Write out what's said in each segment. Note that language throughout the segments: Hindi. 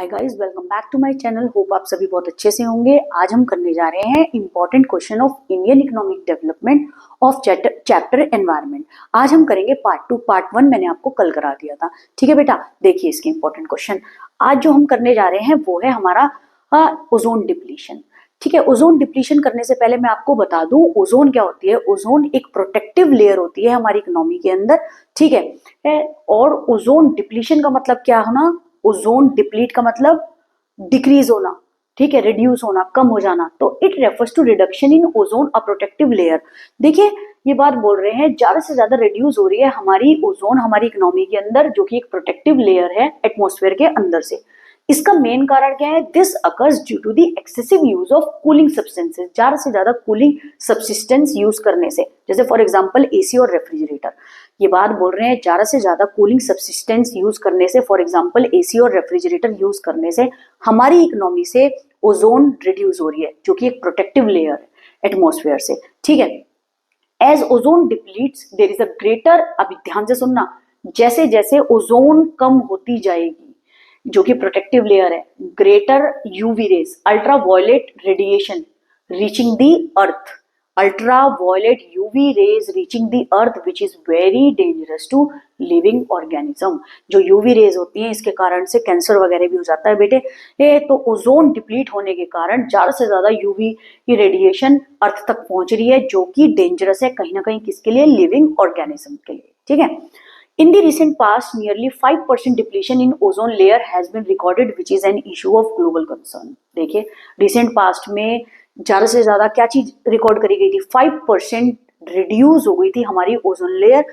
Hi guys, welcome back to my channel. Hope आप सभी बहुत अच्छे से होंगे। आज हम करने जा रहे हैं important question of Indian economic development of chapter environment. आज हम करेंगे पार्ट 2। पार्ट 1 मैंने आपको कल करा दिया था। ठीक है बेटा, देखिए इसके इंपॉर्टेंट क्वेश्चन। आज जो हम करने जा रहे हैं वो है हमारा ओजोन डिप्लीशन। ठीक है, ओजोन डिप्लीशन करने से पहले मैं आपको बता दूं ओजोन क्या होती है। ओजोन एक प्रोटेक्टिव लेयर होती है हमारी इकोनॉमी के अंदर। ठीक है, और ओजोन डिप्लीशन का मतलब क्या होना, ओजोन डिप्लीट का मतलब डिक्रीज होना, ठीक है, रिड्यूस होना, कम हो जाना। तो it refers to reduction in ozone a protective layer. देखिए ये बात बोल रहे हैं ज्यादा से ज्यादा रिड्यूस हो रही है हमारी ओजोन हमारी इकोनॉमी के अंदर, जो कि एक प्रोटेक्टिव लेयर है एटमॉस्फेयर के अंदर से। इसका मेन कारण क्या है? This occurs due to the excessive use of cooling substances. ज्यादा से ज्यादा कूलिंग सब्सटेंस यूज करने से, जैसे फॉर एग्जांपल एसी और रेफ्रिजरेटर। ये बात बोल रहे हैं ज्यादा से ज्यादा कूलिंग सब्सटेंस यूज करने से, फॉर एग्जांपल एसी और रेफ्रिजरेटर यूज करने से हमारी इकोनॉमी से ओजोन रिड्यूस हो रही है, जो कि एक प्रोटेक्टिव लेयर है एटमॉस्फेयर से। ठीक है, as ozone depletes there is a greater, अभी ध्यान से सुनना, जैसे जैसे ओजोन कम होती जाएगी, जो कि प्रोटेक्टिव लेयर है, greater UV rays, ultraviolet radiation reaching the earth, ultraviolet UV rays reaching the earth which is very dangerous to living organism. जो यूवी रेज होती हैं इसके कारण से कैंसर वगैरह भी हो जाता है बेटे। ये तो ओजोन डिप्लीट होने के कारण ज्यादा से ज्यादा यूवी की रेडिएशन अर्थ तक पहुंच रही है, जो कि डेंजरस है कहीं ना कहीं किसके लिए, लिविंग ऑर्गेनिज्म के लिए। ठीक है, in the recent past, nearly 5% depletion in ozone layer has been recorded, which is an issue of global concern. देखिए रिसेंट पास्ट में ज्यादा से ज्यादा क्या चीज रिकॉर्ड करी गई थी? 5% रिड्यूस हो गई थी हमारी ओजोन लेयर,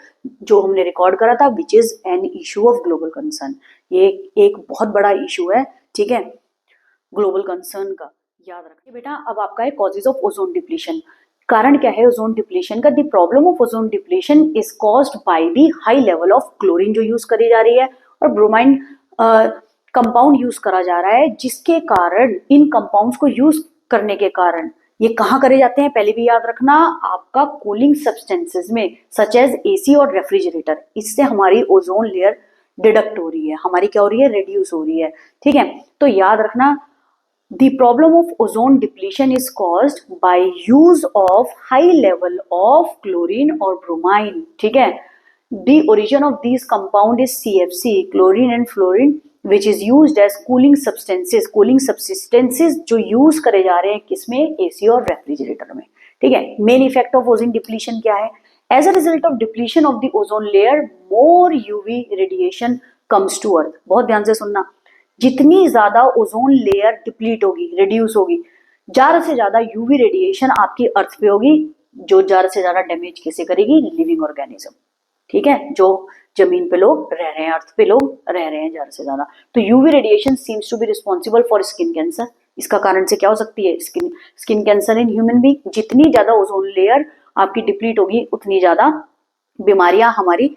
जो हमने रिकॉर्ड करा था, which is an issue of global concern. ये एक बहुत बड़ा इशू है, ठीक है, ग्लोबल कंसर्न का, याद रखिए बेटा। अब आपका है कॉजेज ऑफ ओजोन डिप्लीशन। कारण क्या है ओजोन डिप्लीशन का? The problem of ozone depletion is caused by the high level of chlorine जो यूज करी जा रही है, और ब्रोमाइन कंपाउंड यूज करा जा रहा है, जिसके कारण इन कंपाउंड्स को यूज करने के कारण ये कहाँ करे जाते हैं पहले भी याद रखना, आपका कूलिंग सब्सटेंसेस में, सच एज एसी और रेफ्रिजरेटर। इससे हमारी ओजोन लेयर डिडक्ट हो रही है, हमारी क्या हो रही है, रिड्यूस हो रही है। ठीक है, तो याद रखना the problem of ozone depletion is caused by use of high level of chlorine or bromine. ठीक है, the origin of these compound is CFC, chlorine and fluorine, which is used as cooling substances. cooling substances जो use करे जा रहे हैं किसमें, AC और रेफ्रिजरेटर में। ठीक है, main effect of ozone depletion क्या है? As a result of depletion of the ozone layer, more UV radiation comes to earth. बहुत ध्यान से सुनना, जितनी ज्यादा ओजोन लेयर डिप्लीट होगी, रिड्यूस होगी, ज्यादा से ज्यादा यूवी रेडिएशन आपकी अर्थ पे होगी, जो ज्यादा से ज्यादा डैमेज किसे करेगी, लिविंग ऑर्गेनिज्म। ठीक है, जो जमीन पे लोग रह रहे हैं, अर्थ पे लोग रह रहे हैं ज्यादा से ज्यादा। तो UV radiation seems to be responsible for skin cancer. इसका कारण से क्या हो सकती है, skin cancer in human being. जितनी ज्यादा ओजोन लेयर आपकी डिप्लीट होगी, उतनी ज्यादा बीमारियां हमारी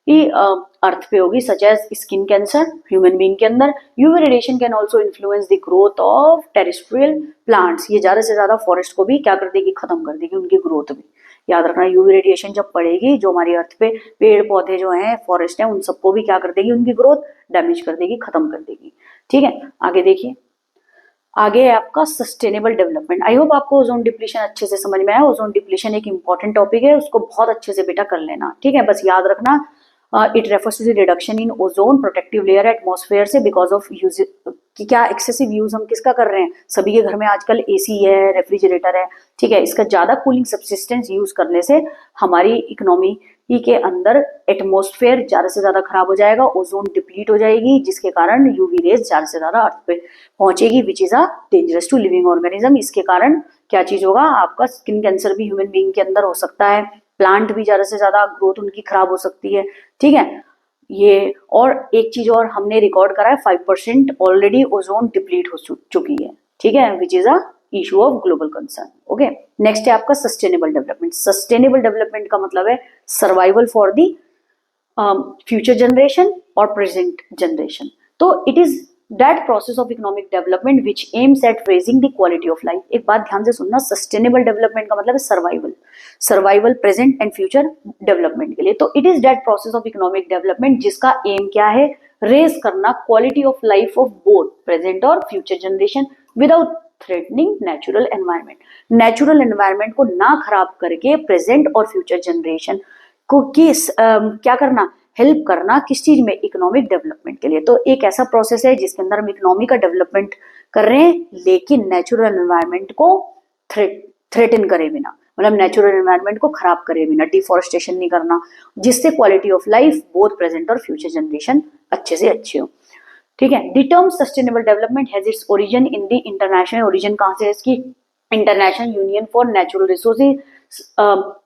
अर्थ पे होगी, such as skin cancer human being के अंदर। UV radiation can also influence the growth of terrestrial plants. ये ज्यादा से ज्यादा फॉरेस्ट को भी क्या कर देगी, खत्म कर देगी, उनकी ग्रोथ भी। याद रखना, यूवी रेडिएशन जब पड़ेगी, जो हमारी अर्थ पे पेड़ पौधे जो हैं, फॉरेस्ट है, उन सबको भी क्या कर देगी, उनकी ग्रोथ डैमेज कर देगी, खत्म कर देगी। ठीक है, आगे देखिए, आगे है आपका सस्टेनेबल डेवलपमेंट। आई होप आपको ओजोन डिप्लीशन अच्छे से समझ में आया। ओजोन डिप्लीशन एक इंपॉर्टेंट टॉपिक है, उसको बहुत अच्छे से बेटा कर लेना। ठीक है, बस याद रखना, it refers to the reduction in ozone protective layer atmosphere से बिकॉज ऑफ यूज, कि क्या एक्सेसिव यूज हम किसका कर रहे हैं, सभी के घर में आजकल एसी है, रेफ्रिजरेटर है। ठीक है, इसका ज्यादा कूलिंग सब्सिस्टेंस यूज करने से हमारी इकोनॉमी के अंदर एटमॉस्फेयर ज्यादा से ज्यादा खराब हो जाएगा, ओजोन डिप्लीट हो जाएगी, जिसके कारण यूवी रेज ज्यादा से ज्यादा अर्थ पे पहुंचेगी, which is a dangerous to living organism. इसके कारण क्या चीज होगा, आपका स्किन कैंसर भी ह्यूमन बीइंग के अंदर हो सकता है, प्लांट भी ज्यादा से ज्यादा ग्रोथ उनकी खराब हो सकती है। ठीक है, ये और एक चीज और हमने रिकॉर्ड करा है, 5% ऑलरेडी ओजोन डिप्लीट हो चुकी है। ठीक है, which is a issue of global concern. Okay, next है आपका सस्टेनेबल डेवलपमेंट। सस्टेनेबल डेवलपमेंट का मतलब है survival for the future generation और प्रेजेंट जनरेशन। तो it is that process of economic development which aims at raising the quality of life. एक बात ध्यान से सुनना, सस्टेनेबल डेवलपमेंट का मतलब है survival, survival present and future development के लिए। तो it is that process of economic development जिसका एम क्या है, रेज करना quality of life of both present और future generation without threatening natural environment. Natural environment को ना खराब करके प्रेजेंट और फ्यूचर जनरेशन को क्या करना, हेल्प करना किस चीज में, इकोनॉमिक डेवलपमेंट के लिए। तो एक ऐसा प्रोसेस है जिसके अंदर हम इकोनॉमी का डेवलपमेंट कर रहे हैं लेकिन नेचुरल एनवायरनमेंट को थ्रेटन करे बिना, मतलब नेचुरल एनवायरनमेंट को खराब करे बिना, डिफोरेस्टेशन नहीं करना, जिससे quality of life both present और फ्यूचर जनरेशन अच्छे से अच्छे हो। ठीक है। The term sustainable development has its origin in the international, origin कहां से है इसकी, international union for natural resources.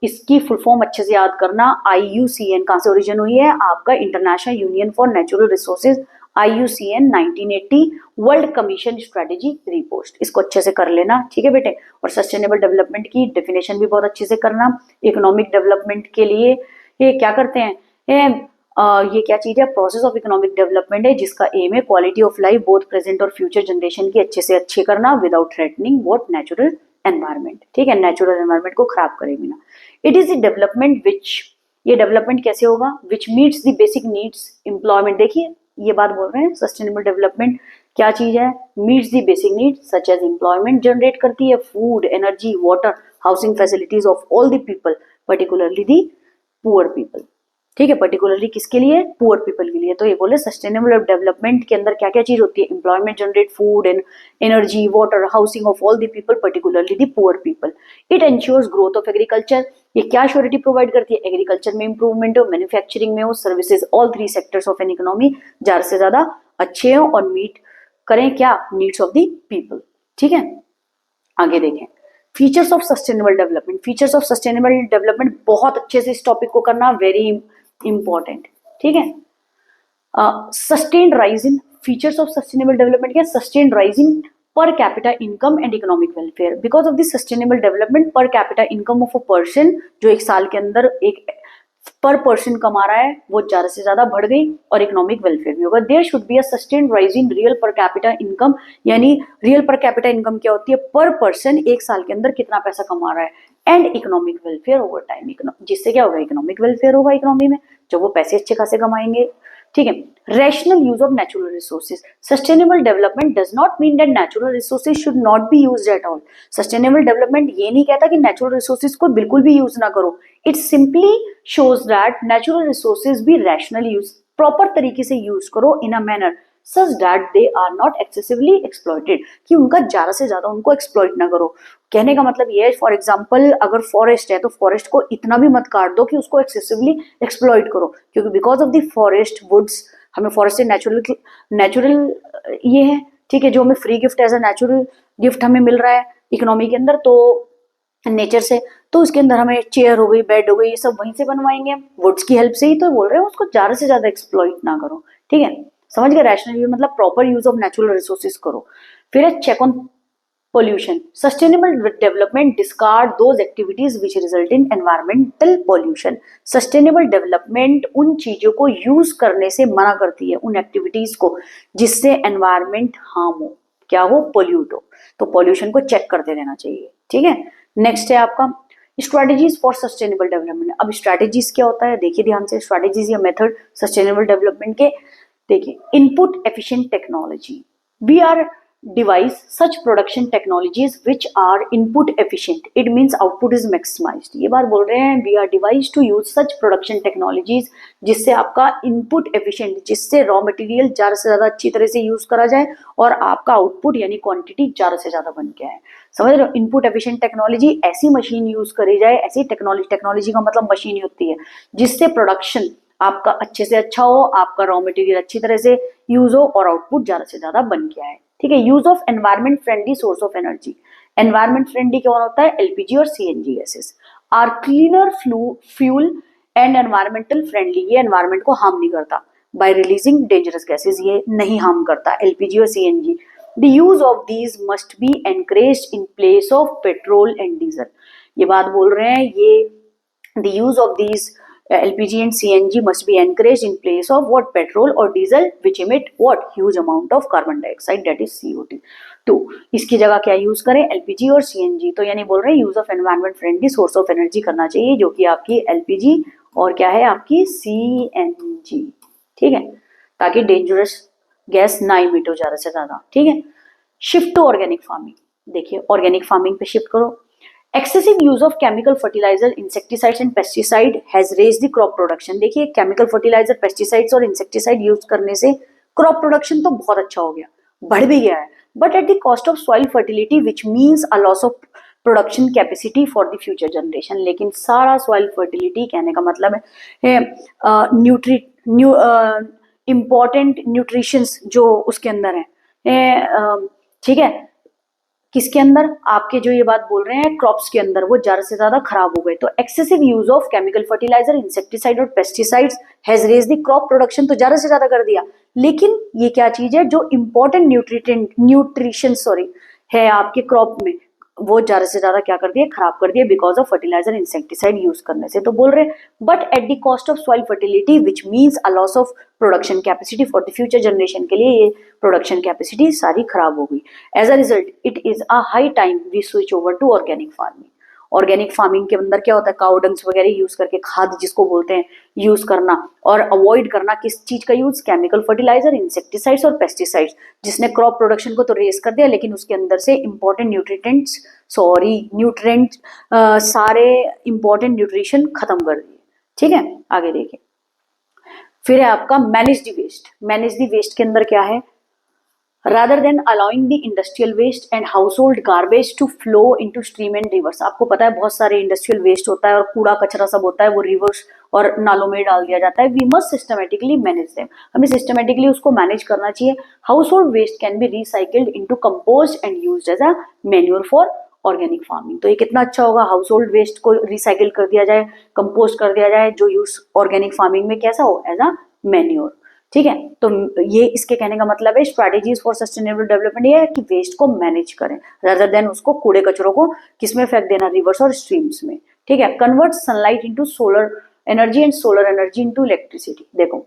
इसकी फुल फॉर्म अच्छे से याद करना, IUCN कहां से ओरिजिन हुई है आपका, international union for natural resources, IUCN 1980 world commission strategy report. इसको अच्छे से कर लेना, ठीक है बेटे। और सस्टेनेबल डेवलपमेंट की डेफिनेशन भी बहुत अच्छे से करना। इकोनॉमिक डेवलपमेंट के लिए ये क्या करते हैं, ये क्या चीज है, प्रोसेस ऑफ इकोनॉमिक डेवलपमेंट है जिसका एम है quality of life both present और फ्यूचर जनरेशन की अच्छे से अच्छे करना without threatening what natural environment. ठीक है, नेचुरल एनवायरनमेंट को खराब करे बिना। इट इज द डेवलपमेंट विच, ये डेवलपमेंट कैसे होगा, विच meets the basic needs employment. देखिए ये बात बोल रहे हैं, सस्टेनेबल डेवलपमेंट क्या चीज है, meets the basic needs such as employment generate करती है, food, energy, water, housing facilities of all the people particularly the poor people. ठीक है, पर्टिकुलरली किसके लिए, पुअर पीपल के लिए। तो ये बोले सस्टेनेबल डेवलपमेंट के अंदर क्या क्या चीज होती है, employment generate, food and energy, water, housing of all the people particularly the poor people. It ensures growth of agriculture, ये क्या श्योरिटी प्रोवाइड करती है, एग्रीकल्चर में इंप्रूवमेंट हो, मैन्युफैक्चरिंग में हो, services, all three sectors of an economy ज्यादा से ज्यादा अच्छे हो और मीट करें क्या, नीड्स ऑफ द पीपल। ठीक है, आगे देखें features of sustainable development. Features of sustainable development बहुत अच्छे से इस टॉपिक को करना, वेरी इंपॉर्टेंट। ठीक है, sustained rise in, features of sustainable development क्या, sustained rise in per capita income and economic welfare. Because of this sustainable development per capita income of a person, जो एक साल के अंदर एक पर पर्सन कमा रहा है वो ज्यादा से ज्यादा बढ़ गई और इकोनॉमिक वेलफेयर भी होगा। There should be a sustained rise in real per capita income, यानी रियल पर कैपिटा इनकम क्या होती है, पर पर्सन एक साल के अंदर कितना पैसा कमा रहा है, and economic welfare over time, जिससे क्या होगा, इकोनॉमिक वेलफेयर होगा इकोनॉमी में, जब वो पैसे अच्छे खासे कमाएंगे। ठीक है, rational use of natural resources. Sustainable development does not mean that natural resources should not be used at all. Sustainable development ये नहीं कहता कि नेचुरल रिसोर्सेज को बिल्कुल भी यूज ना करो, it simply shows that natural resources भी रैशनल यूज, प्रॉपर तरीके से यूज करो in a manner such that they are not excessively exploited, कि उनका ज्यादा से ज्यादा उनको एक्सप्लॉइट ना करो। कहने का मतलब ये है, फॉर एग्जाम्पल अगर फॉरेस्ट है तो फॉरेस्ट को इतना भी मत काट दो कि उसको एक्सेसिवली एक्सप्लॉइट करो, क्योंकि because of the forest woods, हमें फॉरेस्ट से नेचुरल ये है, ठीक है, जो हमें free gift as a natural gift हमें मिल रहा है इकोनॉमी के अंदर, तो नेचर से, तो उसके अंदर हमें चेयर हो गई, बेड हो गई, ये सब वहीं से बनवाएंगे वुड्स की हेल्प से ही, तो बोल रहे हैं उसको ज्यादा से ज्यादा एक्सप्लॉइट ना करो। ठीक है, समझ गए, रैशनल यूज मतलब proper use of natural resources करो। फिर है check on pollution. Sustainable development discard those activities which result in environmental pollution. Sustainable development उन चीजों को यूज करने से मना करती है, उन एक्टिविटीज को जिससे एनवायरमेंट हार्म हो, क्या हो, पोल्यूट हो। तो पॉल्यूशन को चेक करते रहना चाहिए। ठीक है, नेक्स्ट है आपका स्ट्रेटेजीज फॉर सस्टेनेबल डेवलपमेंट। अब स्ट्रेटेजीज क्या होता है, देखिए ध्यान से, स्ट्रेटेजीज या मेथड सस्टेनेबल डेवलपमेंट के। देखिए, input efficient technology, we are devise such production technologies which are input efficient, it means output is maximized। ये बात बोल रहे हैं, we are devised to use such production technologies जिससे आपका input efficient, जिससे रॉ मटेरियल ज्यादा से ज्यादा अच्छी तरह से यूज करा जाए और आपका आउटपुट यानी क्वांटिटी ज्यादा से ज्यादा बन के आए। समझ रहे हो, इनपुट एफिशिएंट टेक्नोलॉजी, ऐसी मशीन यूज करी जाए, ऐसी टेक्नोलॉजी का मतलब मशीन ही होती है जिससे प्रोडक्शन आपका अच्छे से अच्छा हो, आपका रॉ मटेरियल अच्छी तरह से यूज हो और आउटपुट ज्यादा से ज्यादा बन के आए। ठीक है, use of environment friendly source of energy. Environment friendly कौन होता है, एलपीजी और CNG gases are cleaner fuel and environmental friendly, ये एनवायरमेंट को हार्म नहीं करता बाय रिलीजिंग डेंजरस गैसेस, ये नहीं हार्म करता एलपीजी और CNG. The use of these must be encouraged in place of petrol and diesel. ये बात बोल रहे हैं, ये the use of these LPG and CNG must be encouraged in place of what, petrol or diesel which emit what, huge amount of carbon dioxide, that is CO2। तो इसकी जगह क्या यूज करें, LPG और CNG। तो यानी बोल रहे हैं use of environment friendly source of energy करना चाहिए, जो कि आपकी LPG और क्या है आपकी CNG। ठीक है, ताकि डेंजरस गैस ना इमिट हो ज़्यादा से ज़्यादा, ठीक है। शिफ्ट टू ऑर्गेनिक फार्मिंग, देखिए ऑर्गेनिक फार्मिंग पे शिफ्ट करो। Excessive use of chemical fertiliser, insecticides and pesticide has raised the crop production. देखिए केमिकल फर्टिलाइजर, पेस्टिसाइड्स और इंसेक्टिसाइड यूज करने से क्रॉप प्रोडक्शन तो बहुत अच्छा हो गया, बढ़ भी गया है, but at the cost of soil fertility which means a loss of production capacity for the future generation. लेकिन सारा सॉइल फर्टिलिटी कहने का मतलब है इंपॉर्टेंट न्यूट्रिशंस जो उसके अंदर है, ठीक है, किसके अंदर, आपके जो ये बात बोल रहे हैं क्रॉप्स के अंदर, वो ज्यादा से ज्यादा खराब हो गए। तो excessive use of chemical fertilizer, insecticide और pesticides has raise the crop production, तो ज्यादा से ज्यादा कर दिया। लेकिन ये क्या चीज है, जो इंपॉर्टेंट न्यूट्रिशन है आपके क्रॉप में, वो ज्यादा से ज्यादा क्या कर दिए, खराब कर दिए, because of fertiliser insecticide use करने से। तो बोल रहे हैं but at the cost of soil fertility which means a loss of production capacity for the future generation, के लिए ये प्रोडक्शन कैपेसिटी सारी खराब हो गई। As a result it is a high time we switch over to organic farming. Organic farming के अंदर क्या होता है, काउडंग्स वगैरह यूज करके, खाद जिसको बोलते हैं, यूज करना, और अवॉइड करना किस चीज का यूज, केमिकल फर्टिलाइजर, इंसेक्टिसाइड्स और पेस्टिसाइड्स, जिसने क्रॉप प्रोडक्शन को तो रेस कर दिया, लेकिन उसके अंदर से इंपॉर्टेंट न्यूट्रेंट सारे इंपॉर्टेंट न्यूट्रिशन खत्म कर दिए, ठीक है। आगे देखिए, फिर है आपका manage the waste. Manage the waste के अंदर क्या है, rather than allowing the industrial waste and household garbage to flow into stream and rivers। आपको पता है बहुत सारे इंडस्ट्रियल वेस्ट होता है और कूड़ा कचरा सब होता है, वो रिवर्स और नालों में डाल दिया जाता है। We must systematically manage them, हमें सिस्टमेटिकली उसको मैनेज करना चाहिए। Household waste can be recycled into compost and used as a manure for organic farming. तो ये कितना अच्छा होगा, हाउस होल्ड वेस्ट को रिसाइकिल कर दिया जाए, कंपोस्ट कर दिया जाए, जो यूज ऑर्गेनिक फार्मिंग में कैसा हो, एज अ मैन्योर, ठीक है। तो ये इसके कहने का मतलब है स्ट्रैटेजीज फॉर सस्टेनेबल डेवलपमेंट, ये है कि वेस्ट को मैनेज करें रादर देन उसको कूड़े कचरों को किसमें फेंक देना, रिवर्स और स्ट्रीम्स में, ठीक है। Convert sunlight into solar energy and solar energy into electricity. देखो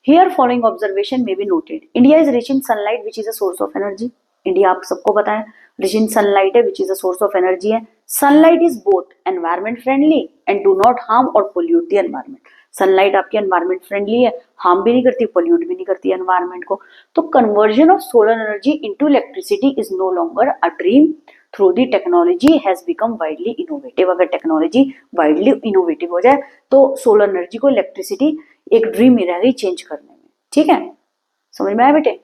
here following observation may be noted, India is rich in sunlight which is a source of energy. India आप सबको पता है रिच इन सनलाइट है, which is a source of energy है। Sunlight is both environment friendly and do not harm और पोल्यूट द एनवायरमेंट। सनलाइट आपकी एनवायरमेंट फ्रेंडली है, हार्म भी नहीं करती, पोल्यूट भी नहीं करती एनवायरमेंट को। तो conversion of solar energy into electricity is no longer a dream, through the technology has become widely innovative. अगर टेक्नोलॉजी वाइडली इनोवेटिव हो जाए तो सोलर एनर्जी को इलेक्ट्रिसिटी एक ड्रीम ही रह गई चेंज करने में, ठीक है। समझ में आया बेटे।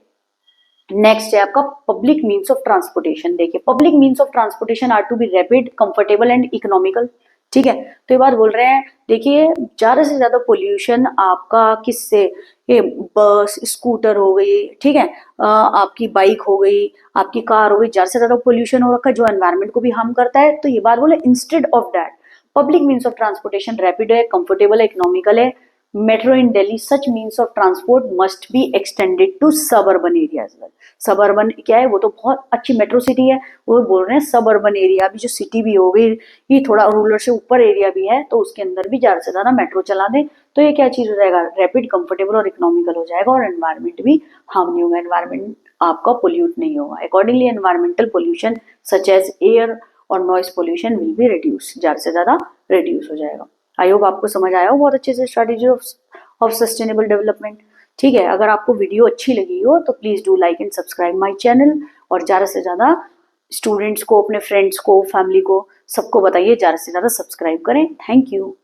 नेक्स्ट है आपका पब्लिक मीन्स ऑफ ट्रांसपोर्टेशन। देखिए public means of transportation are to be rapid, comfortable and economical, ठीक है। तो ये बात बोल रहे हैं, देखिए ज्यादा से ज्यादा पोल्यूशन आपका किससे, ये बस स्कूटर हो गई, ठीक है, आपकी बाइक हो गई, आपकी कार हो गई, ज्यादा से ज्यादा पोल्यूशन हो रखा है जो एनवायरमेंट को भी हार्म करता है। तो ये बात बोले instead of that public means of transportation rapid है, कंफर्टेबल है, इकोनॉमिकल है। Metro in Delhi such means of transport must be extended to suburban area as well. Suburban क्या है, वो तो बहुत अच्छी मेट्रो सिटी है, वो बोल रहे हैं सब अर्बन एरिया भी, जो सिटी भी हो गई, ये थोड़ा रूरल से ऊपर एरिया भी है, तो उसके अंदर भी ज्यादा से ज्यादा मेट्रो चला दें, तो ये क्या चीज हो जाएगा, रैपिड, कंफर्टेबल और इकोनॉमिकल हो जाएगा, और एनवायरमेंट भी हार्म नहीं होगा, एनवायरमेंट आपका पोल्यूट नहीं होगा। Accordingly environmental pollution such as air और noise pollution will be reduce, ज्यादा से ज्यादा रिड्यूस हो जाएगा। आई होप आपको समझ आया हो बहुत अच्छे से स्ट्रैटेजी ऑफ सस्टेनेबल डेवलपमेंट, ठीक है। अगर आपको वीडियो अच्छी लगी हो तो please do like and subscribe my channel, और ज्यादा से ज्यादा स्टूडेंट्स को, अपने फ्रेंड्स को, फैमिली को, सबको बताइए ज्यादा से ज्यादा सब्सक्राइब करें। Thank you.